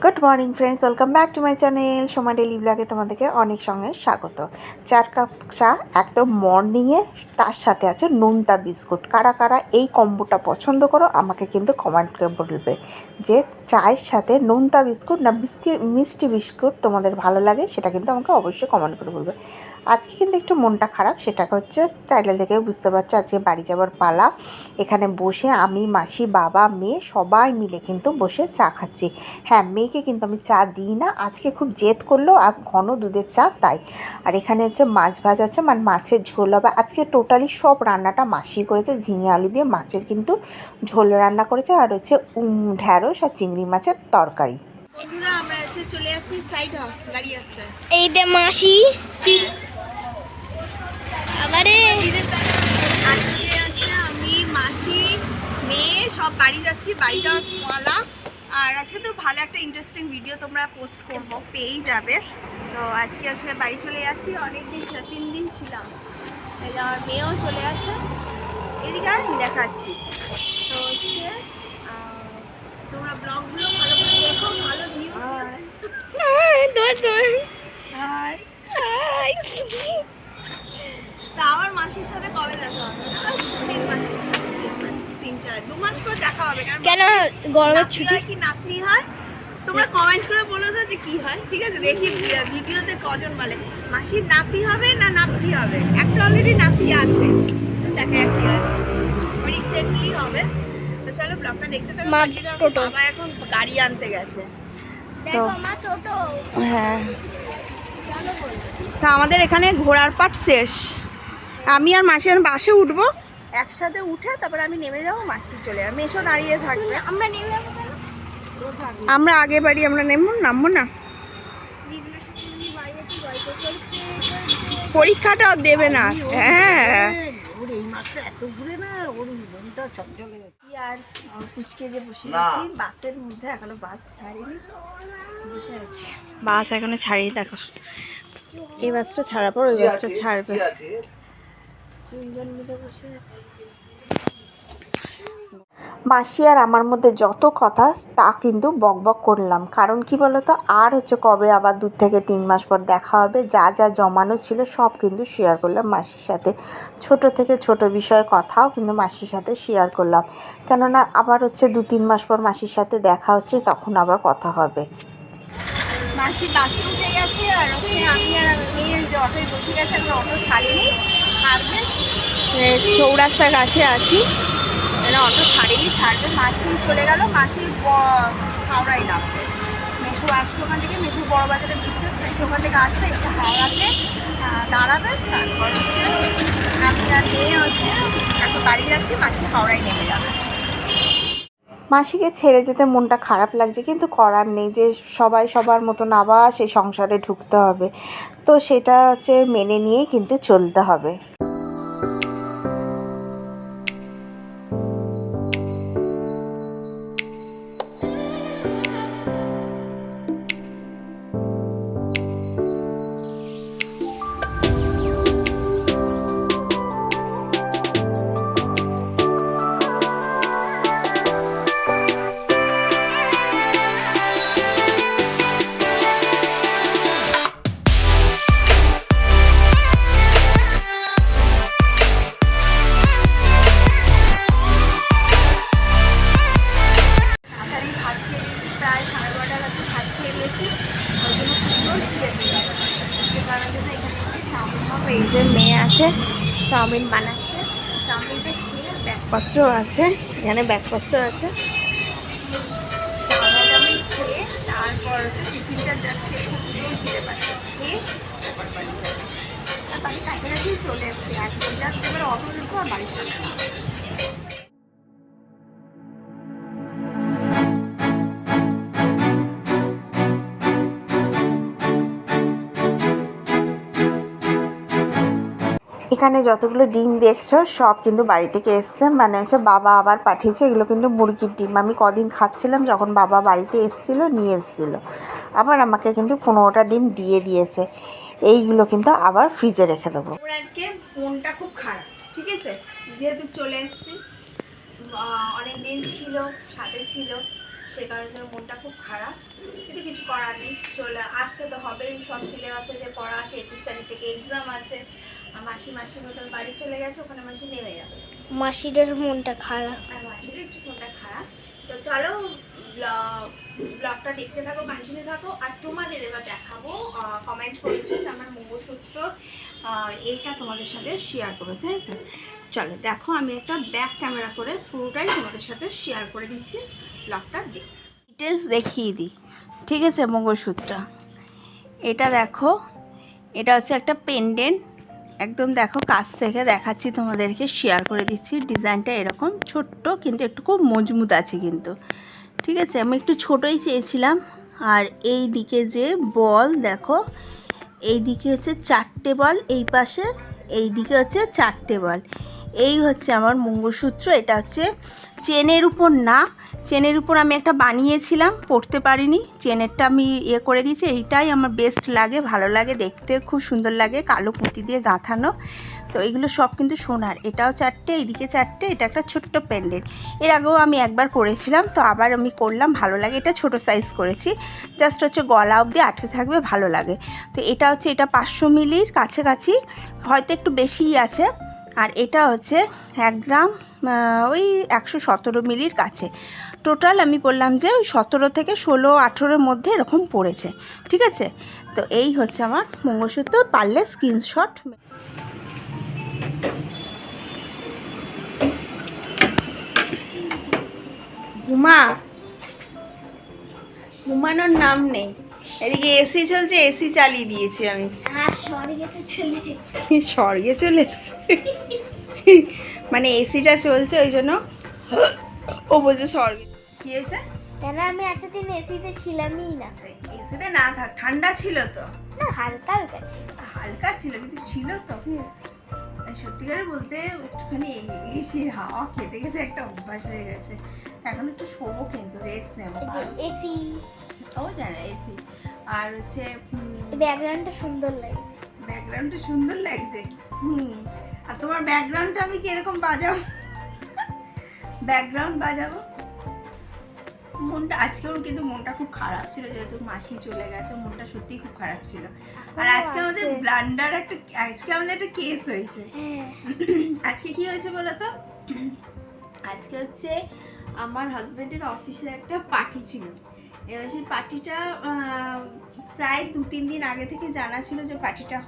Good morning friends, welcome back to my channel Soma daily ব্লগে তোমাদেরকে অনেক সঙ্গে স্বাগত। 4 কাপ চা একদম মর্নিংয়ে, তার সাথে আছে নোনতা বিস্কুট। কারা কারা এই কম্বোটা পছন্দ করো আমাকে কিন্তু কমেন্ট করে বলবে যে চায়ের সাথে নোনতা বিস্কুট না মিষ্টি বিস্কুট তোমাদের ভালো লাগে, সেটা কিন্তু আমাকে অবশ্যই কমেন্ট করে বলবে। আজকে কিন্তু একটু মনটা খারাপ, সেটা হচ্ছে টাইটেল থেকে বুঝতে পারছো আজকে বাড়ি যাওয়ার পালা। এখানে বসে আমি, মাসি, বাবা, মেয়ে সবাই মিলে কিন্তু বসে চা খাচ্ছি। হ্যাঁ, মেয়েকে কিন্তু আমি চা দিই না, আজকে খুব জেদ করলো আর ঘন দুধের চা তাই। আর এখানে হচ্ছে মাছ ভাজা আছে, মানে মাছের ঝোল হবে আজকে। টোটালি সব রান্নাটা মাসি করেছে, ঝিঙে আলু দিয়ে মাছের কিন্তু ঝোল রান্না করেছে, আর হচ্ছে ঢ্যাঁড়স আর চিংড়ি মাছের তরকারি। বন্ধুরা আমরা চলে যাচ্ছি, সাইড হ গাড়ি আসছে। এইটা মাসি আবারে আজকে আছে আমি, মাসি, মেয়ে সব বাড়ি যাচ্ছি, বাড়ি যাওয়ার পালা। আর আজকে তো ভালো একটা ইন্টারেস্টিং ভিডিও তোমরা পোস্ট করবো, পেয়েই যাবে। তো আজকে আছে বাড়ি চলে যাচ্ছি, অনেক দিন 3 দিন ছিলাম। এই যে আমার মেয়েও চলে যাচ্ছে, এদিকে আমি দেখাচ্ছি। তো হচ্ছে তোমরা ব্লগগুলো ভালো করে দেখো, ভালো ভিউ। তা আমার মাসির সাথে কবে দেখা হবে? 2 মাস পর দেখা হবে। কেন গরমের ছুটি কি নাতনি হয় তোমরা কমেন্ট করে বলো তো যে কি হয়, ঠিক আছে? দেখি ভিডিওতে কজন বলে মাসির নাতি হবে না নাতি হবে। একটা অলরেডি নাতি আছে, দেখা যাক কি হয়। রিসেন্টলি হবে। তো চলো ব্লগটা দেখতে থাকো। বাবা এখন গাড়ি আনতে গেছে। দেখো মা টোটো। হ্যাঁ, তা আমাদের এখানে ঘোড়ার পাট শেষ। আমি আর মাসি আর বাসে উঠবো, একসাথে উঠে তারপর আমি নেমে যাবো, মাসি চলে যাবে, মেশো দাঁড়িয়ে থাকবে। আমরা নেমে যাবো কেন? আমরা আগে বাড়ি আমরা নামবো না, পরীক্ষাটা দেবে না। হ্যাঁ, এই মাসটা এত ঘুরে না, ওর মনটা চঞ্চল হয়ে গেছে। আর কুচকে যে বসে আছি বাসের মধ্যে, এখনো বাস ছাড়িনি, বসে আছি। বাস এখনো ছাড়িনি, দেখো এই বাসটা ছাড়ার পর ওই বাসটা ছাড়বে, 3 জন মিলে বসে আছি। মাসি আর আমার মধ্যে যত কথা তা কিন্তু বকবক করলাম, কারণ কি বলতো, আর হচ্ছে কবে আবার 2 থেকে 3 মাস পর দেখা হবে। যা যা জমানো ছিল সব কিন্তু শেয়ার করলাম মাসির সাথে, ছোট থেকে ছোট বিষয়ে কথাও কিন্তু মাসির সাথে শেয়ার করলাম, কেননা আবার হচ্ছে 2-3 মাস পর মাসির সাথে দেখা হচ্ছে, তখন আবার কথা হবে। মাসি বাসে উঠে গেছে, আর হচ্ছে আমি আর মেয়ে ওই যে অটোয় বসে গেছে, এখন অটো ছাড়িনি, ছাড়বে। চৌরাস্তার কাছে আছি, অটো ছাড়িনি, ছাড়বে। মাসি চলে গেল, মাসি হাওড়ায় নামবে। মেশো আসবে ওখান থেকে, মেশো বড় বাজারে বিজনেস, মেশো ওখান থেকে আসবে, এসে হাওড়াতে দাঁড়াবে। তারপর হচ্ছে আমি আর মেয়ে হচ্ছে এখন বাড়ি যাচ্ছি, মাসি হাওড়ায় নেমে যাবে। মাসিকে ছেড়ে যেতে মনটা খারাপ লাগছে, কিন্তু করার নেই, যে সবাই সবার মতন আবার সেই সংসারে ঢুকতে হবে, তো সেটা হচ্ছে মেনে নিয়েই কিন্তু চলতে হবে। এই যে মেয়ে আছে, চাউমিন বানাচ্ছে, চাউমিনটা খেয়ে ব্যাগপত্র আছে, এখানে ব্যাগপত্র আছে। চাউমিন খেয়ে তারপর টিফিনটা জাস্ট খেতে পারছে, খেয়ে আর বাড়ির কাছাকাছি চলে এসেছি। একদম জাস্ট এবার অটো দেখবো আর বাড়ির সামনে। এখানে যতগুলো ডিম দেখছো সব কিন্তু বাড়ি থেকে এসছে, মানে হচ্ছে বাবা আবার পাঠিয়েছে। এগুলো কিন্তু মুরগির ডিম, আমি কদিন খাচ্ছিলাম যখন বাবা বাড়িতে এসেছিলো, নিয়ে এসেছিলো। আবার আমাকে কিন্তু 15টা ডিম দিয়ে দিয়েছে, এইগুলো কিন্তু আবার ফ্রিজে রেখে দেবো। ওর আজকে মনটা খুব খারাপ, ঠিক আছে? যেহেতু চলে এসেছি, অনেক দিন ছিল, সাথে ছিল, সে কারণে মনটা খুব খারাপ। জানিস চলে আসতে তো হবে, সব সিলেবাসে যে পড়া আছে 21 তারিখ থেকে এক্সাম আছে। আর মাসি মতন বাড়ি চলে গেছে, ওখানে মাসি নেমে যাবে। মাসিদের মনটা খারাপ। আর মাসির একটু ফোনটা খারাপ। তো চলো ব্লগটা দেখতে থাকো, কন্টিনিউ থাকো। আর তোমাদের এবার দেখাবো, কমেন্ট করেছে যে আমার মঙ্গলসূত্র এইটা তোমাদের সাথে শেয়ার করো, ঠিক আছে? চলো দেখো, আমি একটা ব্যাক ক্যামেরা করে পুরোটাই তোমাদের সাথে শেয়ার করে দিচ্ছি, ব্লগটা দেখো। ডিটেলস দেখিয়ে দিই, ঠিক আছে? মঙ্গলসূত্রটা এটা দেখো, এটা হচ্ছে একটা পেন্ডেন্ট, একদম দেখো কাছ থেকে দেখাচ্ছি তোমাদেরকে, শেয়ার করে দিচ্ছি। ডিজাইনটা এরকম ছোট্ট, কিন্তু একটু খুব মজবুত আছে কিন্তু, ঠিক আছে? আমি একটু ছোটোই চেয়েছিলাম। আর এই দিকে যে বল দেখো, এই দিকে হচ্ছে 4টে বল, এই পাশে এই দিকে হচ্ছে 4টে বল। এই হচ্ছে আমার মঙ্গলসূত্র। এটা হচ্ছে চেনের উপর না, চেনের উপর আমি একটা বানিয়েছিলাম, পরতে পারিনি, চেনেরটা আমি করে দিয়েছি। এইটাই আমার বেস্ট লাগে, ভালো লাগে দেখতে, খুব সুন্দর লাগে, কালো পুঁতি দিয়ে গাঁথানো। তো এগুলো সব কিন্তু সোনার। এটাও 4টে, এইদিকে 4টে, এটা একটা ছোট্ট প্যান্ডেন্ট। এর আগেও আমি একবার করেছিলাম, তো আবার আমি করলাম, ভালো লাগে। এটা ছোট সাইজ করেছি, জাস্ট হচ্ছে গলা অবধি আটকে থাকবে, ভালো লাগে। তো এটা হচ্ছে, এটা 500 মিলির কাছাকাছি, হয়তো একটু বেশিই আছে। আর এটা হচ্ছে 1 গ্রাম, ওই 117 মিলির কাছে। টোটাল আমি বললাম যে ওই 17 থেকে 16-18-র মধ্যে এরকম পড়েছে, ঠিক আছে? তো এই হচ্ছে আমার মঙ্গলসূত্র, পারলে স্ক্রিনশট। ঘুমানোর নাম নেই, এদিকে এসি চলছে, এসি চালিয়ে দিয়েছি আমি। আর স্বর্গেতে চলে স্বর্গে চলে এসছে, মানে এসিটা চলছে ওই জন্য ও বলছে স্বর্গে। কি হয়েছে? কেন আমি এতদিন এসিতে ছিলামই না। এসিতে না থাক, ঠান্ডা ছিল তো, না হালকা হালকা ছিল। হালকা ছিল কিন্তু ছিল তো। সত্যিকারে বলতে একটুখানি এসির হাওয়া খেতে খেতে একটা অভ্যাস হয়ে গেছে। এখন একটু শোবো, কিন্তু রেস্ট নেবো। এসি, ও জানে এসি। আর হচ্ছে ব্যাকগ্রাউন্ডটা সুন্দর লাগছে। ব্যাকগ্রাউন্ডটা সুন্দর লাগছে। আর তোমার ব্যাকগ্রাউন্ডটা আমি কিরকম বাজাবো? ব্যাকগ্রাউন্ড বাজাবো। মনটা আজকেও কিন্তু মনটা খুব খারাপ ছিল, যেহেতু মাসি চলে গেছে, মনটা সত্যি খুব খারাপ ছিল। আর আজকে আমাদের ব্লান্ডার একটা, আজকে আমাদের একটা কেস হয়েছে। আজকে কি হয়েছে বলো তো? আজকে হচ্ছে আমার হাজবেন্ডের অফিসে একটা পার্টি ছিল। এবার সেই পার্টিটা প্রায় 2-3 দিন আগে থেকে জানা ছিল যে পার্টিটা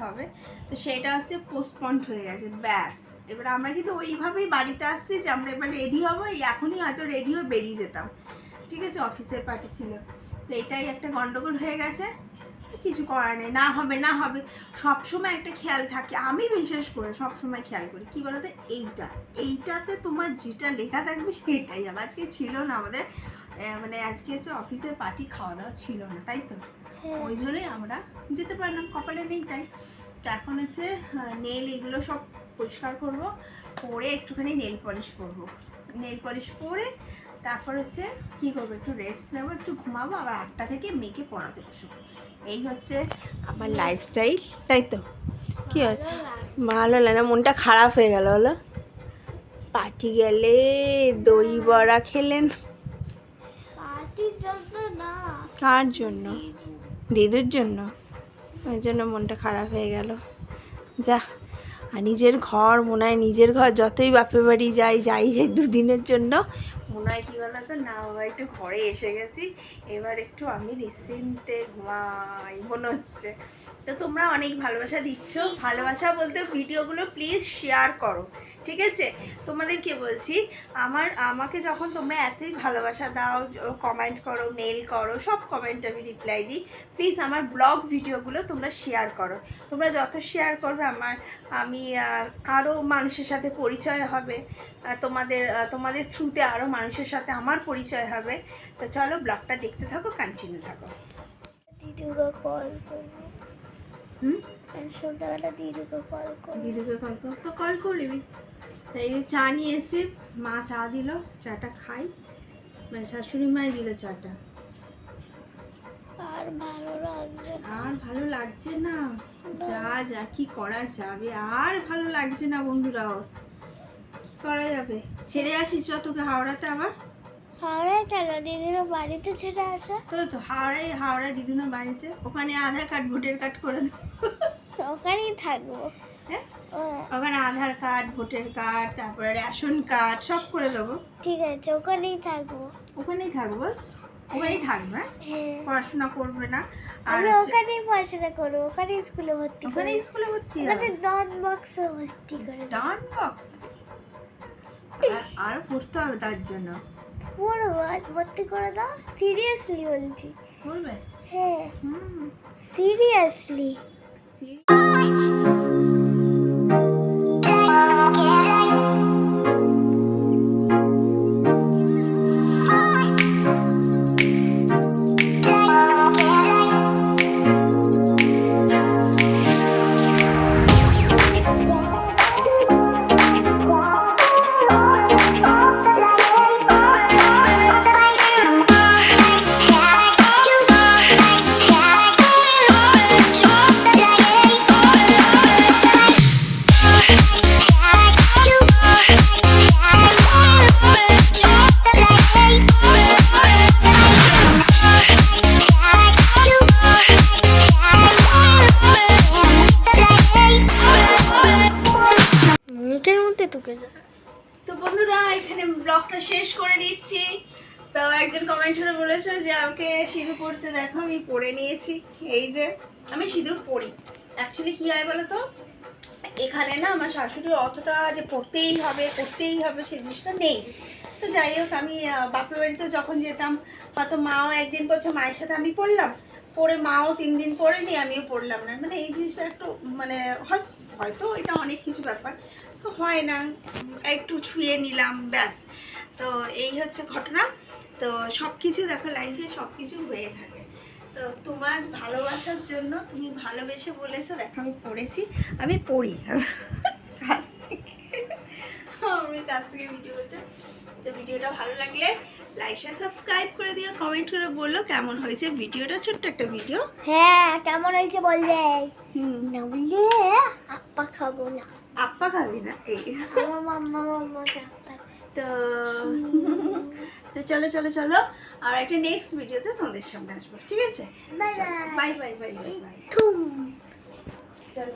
হবে। তো সেটা হচ্ছে পোস্টপন্ড হয়ে গেছে, ব্যাস। এবার আমরা কিন্তু ওইভাবেই বাড়িতে আসছি যে আমরা এবার রেডি হবো, এখনই হয়তো রেডি হয়ে বেরিয়ে যেতাম, ঠিক আছে? অফিসের পার্টি ছিল, তো এটাই একটা গন্ডগোল হয়ে গেছে। কিছু করার নেই, না হবে। সবসময় একটা খেয়াল থাকে, আমি বিশেষ করে সবসময় খেয়াল করি, কি বলতো, এইটাতে তোমার যেটা লেখা থাকবে সেটাই হবে। আজকে ছিল না আমাদের, মানে আজকে হচ্ছে অফিসের পার্টি, খাওয়া দাওয়া ছিল না, তাই তো? ওই জন্যই আমরা যেতে পারলাম, কপালে নেই তাই। তো এখন হচ্ছে নেল এগুলো সব পরিষ্কার করবো, করে একটুখানি নেল পলিশ পরে তারপর হচ্ছে কী করবো, একটু রেস্ট নেবো, একটু ঘুমাবো, আবার 8টা থেকে মেয়েকে পড়াতে বসবো। এই হচ্ছে আমার লাইফস্টাইল, তাই তো? কী হয়, ভালো লাগে না, মনটা খারাপ হয়ে গেল হলো। পার্টি গেলে দই বড়া খেলেন, পার্টির জন্য না, কার জন্য? দিদুর জন্য। ওই জন্য মনটা খারাপ হয়ে গেল। যা, আর নিজের ঘর মনে হয়, নিজের ঘর যতই বাপের বাড়ি যাই 2 দিনের জন্য, মনে হয় কী বলো তো, না বাবা একটু ঘরে এসে গেছি, এবার একটু আমি নিশ্চিন্তে ঘুমাই মনে হচ্ছে। তো তোমরা অনেক ভালোবাসা দিচ্ছ, ভালোবাসা বলতে ভিডিওগুলো প্লিজ শেয়ার করো, ঠিক আছে? তোমাদেরকে বলছি, আমাকে যখন তোমরা এতই ভালোবাসা দাও, কমেন্ট করো, মেল করো, সব কমেন্ট আমি রিপ্লাই দিই। প্লিজ আমার ব্লগ ভিডিওগুলো তোমরা শেয়ার করো। তোমরা যত শেয়ার করবে আমি আরও মানুষের সাথে পরিচয় হবে, তোমাদের থ্রুতে আরও মানুষের সাথে আমার পরিচয় হবে। তো চলো ব্লগটা দেখতে থাকো, কন্টিনিউ থাকো। দিদুকে কল করবো। সন্ধ্যাবেলা দিদুকে কল করবো। তো কল করবি। তাই চা নিয়ে এসে মা চা দিল, চাটা খাই, মানে শাশুড়ি মাই দিল চাটা। আর ভালো লাগছে না, যা কি করা যাবে, আর ভালো লাগছে না বন্ধুরাও, করা যাবে। ছেড়ে আসিস তোকে হাওড়াতে আবার। হাওড়ায় কেন দিদির বাড়িতে ছেড়ে আসা? তো হাওড়ায় দিদুনের বাড়িতে, ওখানে আধার কার্ড ভোটার কার্ড করে দেবো। ওখানেই থাকবো। হ্যাঁ, হ্যাঁ, ওখানে আধার কার্ড ভোটার কার্ড তারপরে রেশন কার্ড সব করে দেবো। ঠিক আছে, ওখানেই থাকবো। ওখানেই থাকবো, ওখানেই থাকবে, হ্যাঁ, পড়াশোনা করবে না। আর আমি ওখানেই পড়াশোনা করবো, ওখানেই স্কুলে ভর্তি ওখানে করবো। স্কুলে ভর্তি ওখানে হবে, ডন বক্সে ভর্তি করে দেবো। ডান বক্স। আরো পড়তে হবে তার জন্য। পড়বো, আর ভর্তি করে দাও, সিরিয়াসলি বলছি। পড়বে? হ্যাঁ, হুম। সিরিয়াসলি। মুখের মধ্যে ঢুকে যায়। তো বন্ধুরা, এখানে ব্লগটা শেষ করে দিচ্ছি। তো একজন কমেন্ট করে বলেছে যে আমাকে সিঁদুর পরতে দেখো, আমি পরে নিয়েছি। এই যে আমি সিঁদুর পরি। অ্যাকচুয়ালি কী হয় বলো তো, এখানে না আমার শাশুড়ির অতটা যে পড়তেই হবে সে জিনিসটা নেই। তো যাই হোক, আমি বাপের বাড়িতে যখন যেতাম, হয়তো মাও একদিন পড়ছে, মায়ের সাথে আমি পড়লাম, পরে মাও 3 দিন পড়েনি, আমিও পড়লাম না। মানে এই জিনিসটা একটু মানে হয়তো এটা অনেক কিছু ব্যাপার তো হয় না, একটু ছুঁয়ে নিলাম ব্যাস। তো এই হচ্ছে ঘটনা। তো সব কিছু দেখো, লাইফে সব কিছু হয়ে থাকে। তো তোমার ভালোবাসার জন্য তুমি ভালোবেসে বলেছো, দেখো আমি পড়েছি, আমি পড়ি কাছ থেকে, আমি কাছ থেকে ভিডিও করছি। তো ভিডিওটা ভালো লাগলে লাইক শেয়ার সাবস্ক্রাইব করে দিও, কমেন্ট করে বললো কেমন হয়েছে ভিডিওটা। ছোট্ট একটা ভিডিও। হ্যাঁ, কেমন হয়েছে বললে। হুম, না বললে আপা খাবো না। আপা খাবি না? এই আমার মাম্মা তো তো চলো চলো চলো, আর একটা নেক্সট ভিডিওতে তোমাদের সামনে আসবো, ঠিক আছে? Bye bye bye bye bye bye. থুম। চলো।